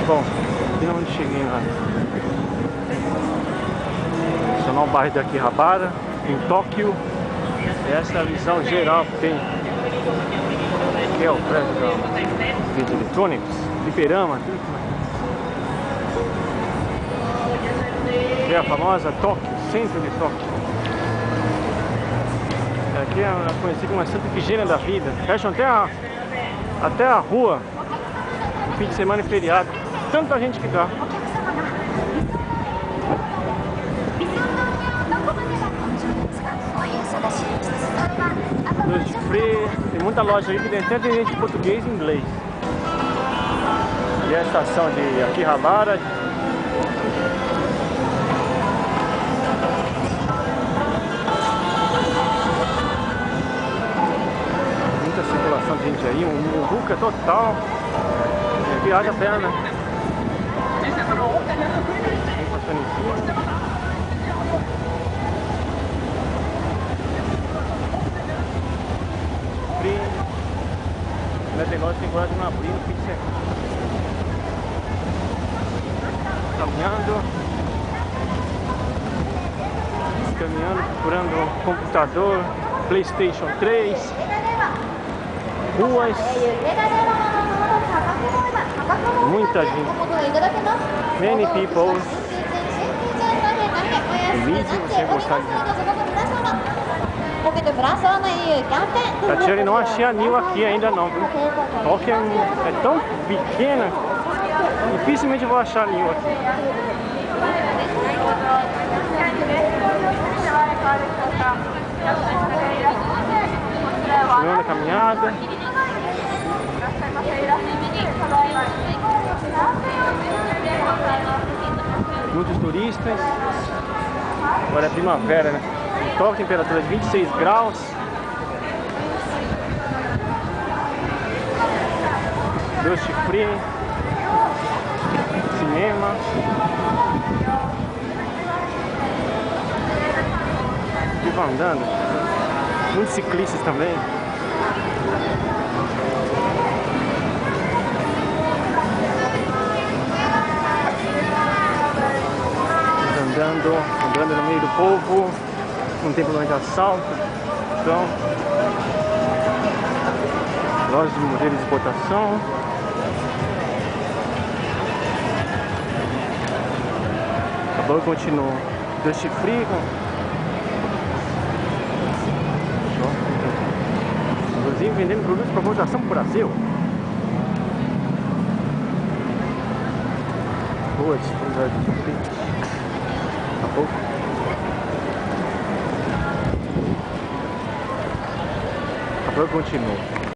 Bom, finalmente cheguei lá. Nacional bairro de Akihabara, em Tóquio. Essa é a visão geral que tem. Aqui é o prédio da Video Electronics, Fliperama, tudo mais. Aqui é a famosa Tóquio, centro de Tóquio. Aqui é conhecida como a Santa Efigênia da Vida. Fecham até a rua, fim de semana e feriado. Tanta gente que dá. Duty free, tem muita loja aí que tem até gente de português e inglês. E a estação de Akihabara. Muita circulação de gente aí, um muvuca total. Viaja a pé, né? Passando em cima. Esse negócio tem quase não abrir no fim de semana. Caminhando, procurando computador, PlayStation 3, ruas, muita gente. Many people. Mídia, você gostar de. Tatiane, não achei anil aqui ainda não, viu? Tóquio é tão pequena, dificilmente eu vou achar anil aqui. Continuando a caminhada. Muitos turistas. Agora é primavera, né? Tóquio, temperatura de 26 graus. Duty free. Cinema. E vão andando. Muitos ciclistas também. Andando no meio do povo. Não tem problema de assalto. Então, lojas de modelos de exportação. A banca continua Duty free. Inclusive vendendo produtos para exportação para o Brasil. Boa disponibilidade de Duty free. Daqui a pouco. A banca continua.